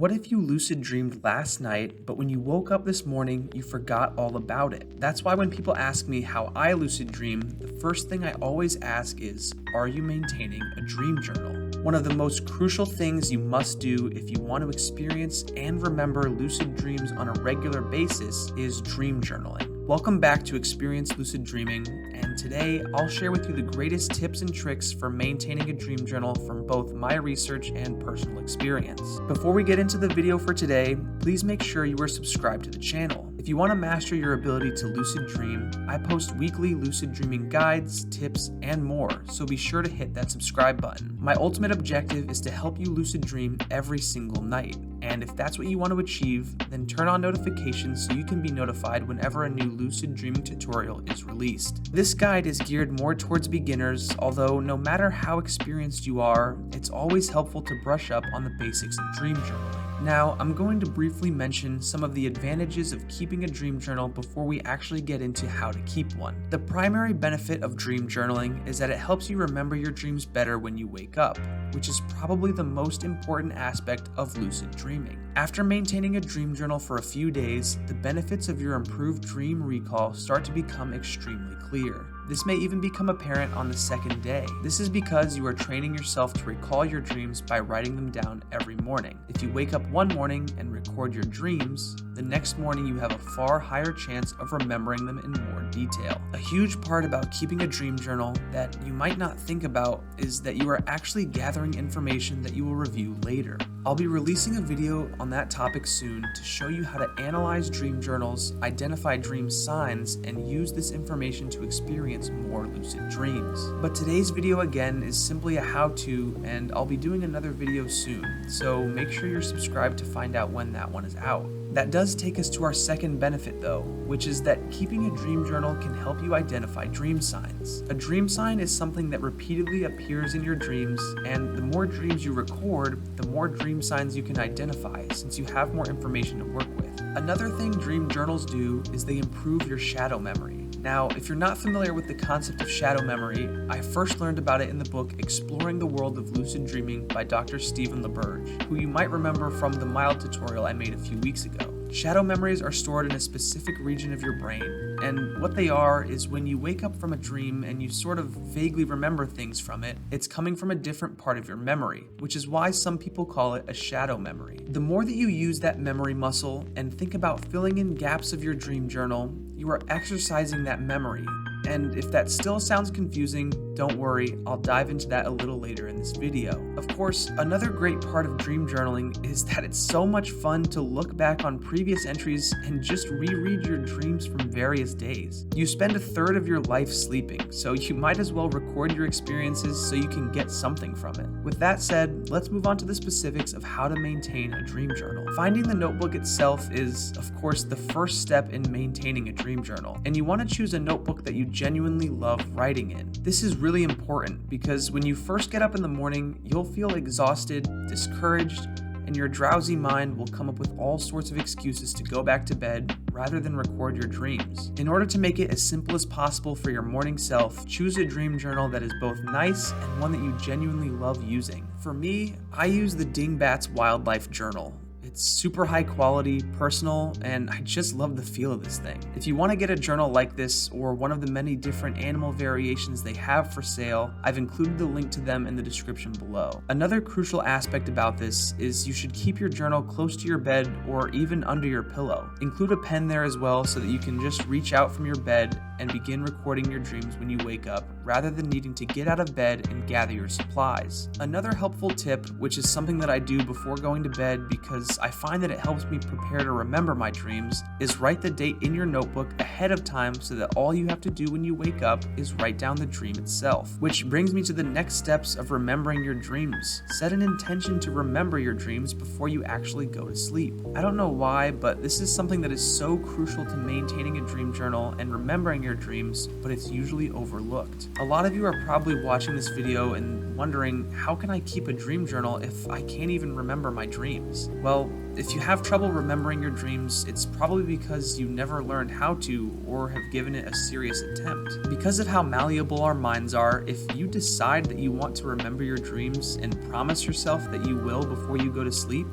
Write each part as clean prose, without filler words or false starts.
What if you lucid dreamed last night, but when you woke up this morning, you forgot all about it? That's why when people ask me how I lucid dream, the first thing I always ask is, are you maintaining a dream journal? One of the most crucial things you must do if you want to experience and remember lucid dreams on a regular basis is dream journaling. Welcome back to Experience Lucid Dreaming, and today I'll share with you the greatest tips and tricks for maintaining a dream journal from both my research and personal experience. Before we get into the video for today, please make sure you are subscribed to the channel. If you want to master your ability to lucid dream, I post weekly lucid dreaming guides, tips, and more, so be sure to hit that subscribe button. My ultimate objective is to help you lucid dream every single night. And if that's what you want to achieve, then turn on notifications so you can be notified whenever a new lucid dreaming tutorial is released. This guide is geared more towards beginners, although no matter how experienced you are, it's always helpful to brush up on the basics of dream journaling. Now, I'm going to briefly mention some of the advantages of keeping a dream journal before we actually get into how to keep one. The primary benefit of dream journaling is that it helps you remember your dreams better when you wake up, which is probably the most important aspect of lucid dreaming. After maintaining a dream journal for a few days, the benefits of your improved dream recall start to become extremely clear. This may even become apparent on the second day. This is because you are training yourself to recall your dreams by writing them down every morning. If you wake up one morning and record your dreams, the next morning you have a far higher chance of remembering them in more detail. A huge part about keeping a dream journal that you might not think about is that you are actually gathering information that you will review later. I'll be releasing a video on that topic soon to show you how to analyze dream journals, identify dream signs, and use this information to experience more lucid dreams. But today's video again is simply a how-to, and I'll be doing another video soon, so make sure you're subscribed to find out when that one is out. That does take us to our second benefit though, which is that keeping a dream journal can help you identify dream signs. A dream sign is something that repeatedly appears in your dreams, and the more dreams you record, the more dream signs you can identify since you have more information to work with. Another thing dream journals do is they improve your shadow memory. Now, if you're not familiar with the concept of shadow memory, I first learned about it in the book Exploring the World of Lucid Dreaming by Dr. Stephen LaBerge, who you might remember from the mild tutorial I made a few weeks ago. Shadow memories are stored in a specific region of your brain, and what they are is when you wake up from a dream and you sort of vaguely remember things from it, it's coming from a different part of your memory, which is why some people call it a shadow memory. The more that you use that memory muscle and think about filling in gaps of your dream journal, you are exercising that memory. And if that still sounds confusing, don't worry, I'll dive into that a little later in this video. Of course, another great part of dream journaling is that it's so much fun to look back on previous entries and just reread your dreams from various days. You spend a third of your life sleeping, so you might as well record your experiences so you can get something from it. With that said, let's move on to the specifics of how to maintain a dream journal. Finding the notebook itself is, of course, the first step in maintaining a dream journal, and you want to choose a notebook that you genuinely love writing in. This is really important because when you first get up in the morning, you'll feel exhausted, discouraged, and your drowsy mind will come up with all sorts of excuses to go back to bed rather than record your dreams. In order to make it as simple as possible for your morning self, choose a dream journal that is both nice and one that you genuinely love using. For me, I use the Dingbats Wildlife Journal. It's super high quality, personal, and I just love the feel of this thing. If you want to get a journal like this or one of the many different animal variations they have for sale, I've included the link to them in the description below. Another crucial aspect about this is you should keep your journal close to your bed or even under your pillow. Include a pen there as well so that you can just reach out from your bed and begin recording your dreams when you wake up, rather than needing to get out of bed and gather your supplies. Another helpful tip, which is something that I do before going to bed because I find that it helps me prepare to remember my dreams, is write the date in your notebook ahead of time so that all you have to do when you wake up is write down the dream itself. Which brings me to the next steps of remembering your dreams. Set an intention to remember your dreams before you actually go to sleep. I don't know why, but this is something that is so crucial to maintaining a dream journal and remembering your dreams, but it's usually overlooked. A lot of you are probably watching this video and wondering, how can I keep a dream journal if I can't even remember my dreams? Well, if you have trouble remembering your dreams, it's probably because you never learned how to or have given it a serious attempt. Because of how malleable our minds are, if you decide that you want to remember your dreams and promise yourself that you will before you go to sleep,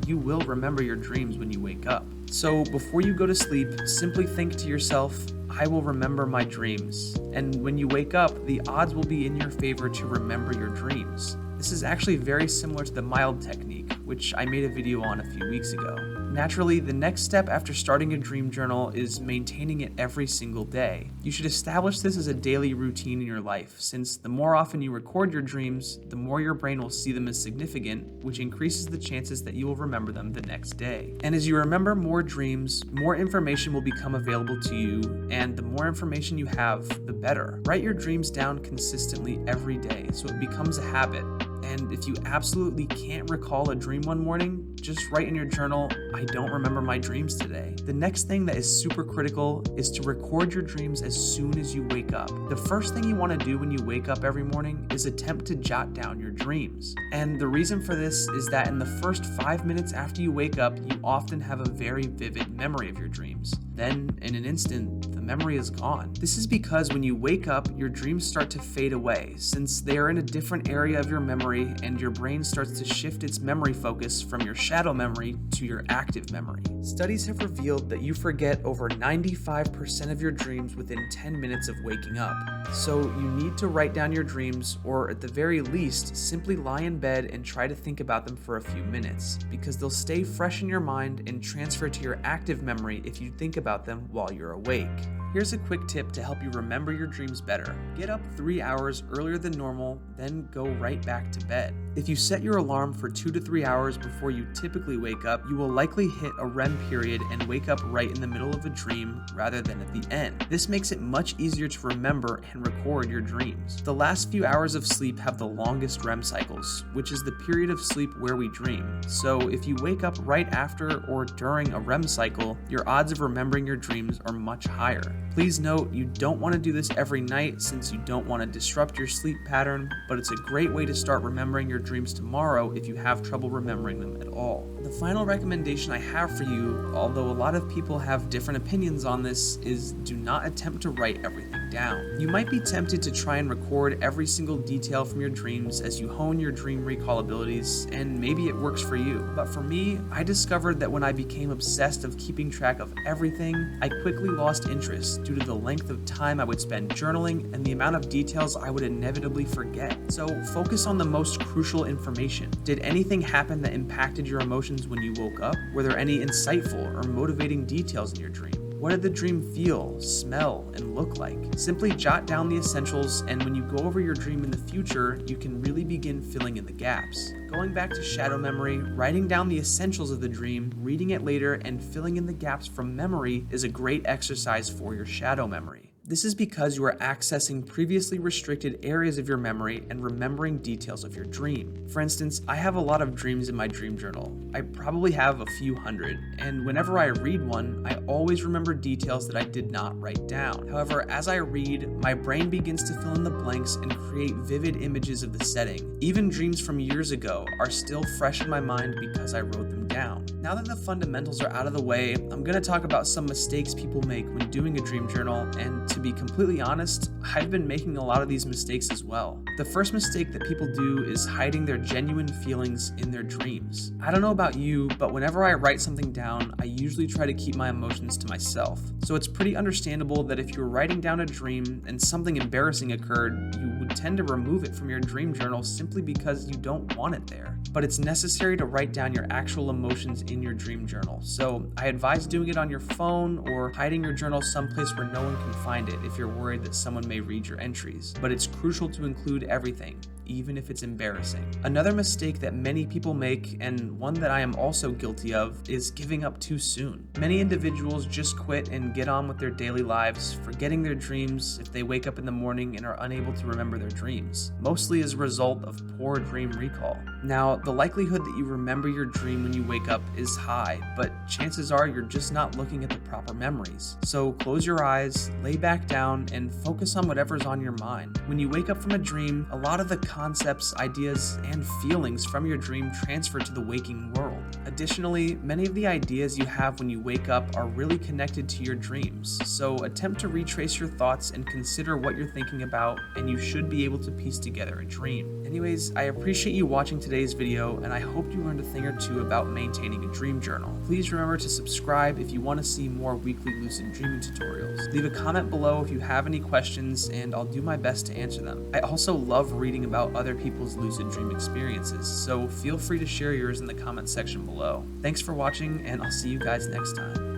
you will remember your dreams when you wake up. So before you go to sleep, simply think to yourself, I will remember my dreams. And when you wake up, the odds will be in your favor to remember your dreams. This is actually very similar to the mild technique, which I made a video on a few weeks ago. Naturally, the next step after starting a dream journal is maintaining it every single day. You should establish this as a daily routine in your life, since the more often you record your dreams, the more your brain will see them as significant, which increases the chances that you will remember them the next day. And as you remember more dreams, more information will become available to you, and the more information you have, the better. Write your dreams down consistently every day so it becomes a habit. And if you absolutely can't recall a dream one morning, just write in your journal, I don't remember my dreams today. The next thing that is super critical is to record your dreams as soon as you wake up. The first thing you want to do when you wake up every morning is attempt to jot down your dreams. And the reason for this is that in the first 5 minutes after you wake up, you often have a very vivid memory of your dreams. Then, in an instant, the memory is gone. This is because when you wake up, your dreams start to fade away, since they are in a different area of your memory and your brain starts to shift its memory focus from your shadow memory to your active memory. Studies have revealed that you forget over 95% of your dreams within 10 minutes of waking up. So you need to write down your dreams, or at the very least, simply lie in bed and try to think about them for a few minutes, because they'll stay fresh in your mind and transfer to your active memory if you think about them while you're awake. Here's a quick tip to help you remember your dreams better. Get up 3 hours earlier than normal, then go right back to bed. If you set your alarm for 2 to 3 hours before you typically wake up, you will likely hit a REM period and wake up right in the middle of a dream rather than at the end. This makes it much easier to remember and record your dreams. The last few hours of sleep have the longest REM cycles, which is the period of sleep where we dream. So if you wake up right after or during a REM cycle, your odds of remembering your dreams are much higher. Please note, you don't want to do this every night since you don't want to disrupt your sleep pattern, but it's a great way to start remembering your dreams tomorrow if you have trouble remembering them at all. The final recommendation I have for you, although a lot of people have different opinions on this, is do not attempt to write everything down. You might be tempted to try and record every single detail from your dreams as you hone your dream recall abilities, and maybe it works for you. But for me, I discovered that when I became obsessed of keeping track of everything, I quickly lost interest due to the length of time I would spend journaling and the amount of details I would inevitably forget. So focus on the most crucial information. Did anything happen that impacted your emotions when you woke up? Were there any insightful or motivating details in your dream? What did the dream feel, smell, and look like? Simply jot down the essentials, and when you go over your dream in the future, you can really begin filling in the gaps. Going back to shadow memory, writing down the essentials of the dream, reading it later, and filling in the gaps from memory is a great exercise for your shadow memory. This is because you are accessing previously restricted areas of your memory and remembering details of your dream. For instance, I have a lot of dreams in my dream journal. I probably have a few hundred, and whenever I read one, I always remember details that I did not write down. However, as I read, my brain begins to fill in the blanks and create vivid images of the setting. Even dreams from years ago are still fresh in my mind because I wrote them down. Now that the fundamentals are out of the way, I'm going to talk about some mistakes people make when doing a dream journal, and to be completely honest, I've been making a lot of these mistakes as well. The first mistake that people do is hiding their genuine feelings in their dreams. I don't know about you, but whenever I write something down, I usually try to keep my emotions to myself. So it's pretty understandable that if you're writing down a dream and something embarrassing occurred, you would tend to remove it from your dream journal simply because you don't want it there. But it's necessary to write down your actual emotions in your dream journal. So I advise doing it on your phone or hiding your journal someplace where no one can find it if you're worried that someone may read your entries. But it's crucial to include everything, even if it's embarrassing. Another mistake that many people make, and one that I am also guilty of, is giving up too soon. Many individuals just quit and get on with their daily lives, forgetting their dreams if they wake up in the morning and are unable to remember their dreams, mostly as a result of poor dream recall. Now, the likelihood that you remember your dream when you wake up is high, but chances are you're just not looking at the proper memories. So close your eyes, lay back down, and focus on whatever's on your mind. When you wake up from a dream, a lot of the concepts, ideas, and feelings from your dream transfer to the waking world. Additionally, many of the ideas you have when you wake up are really connected to your dreams, so attempt to retrace your thoughts and consider what you're thinking about, and you should be able to piece together a dream. Anyways, I appreciate you watching today's video, and I hope you learned a thing or two about maintaining a dream journal. Please remember to subscribe if you want to see more weekly lucid dreaming tutorials. Leave a comment below if you have any questions, and I'll do my best to answer them. I also love reading about other people's lucid dream experiences, so feel free to share yours in the comment section below. Thanks for watching, and I'll see you guys next time.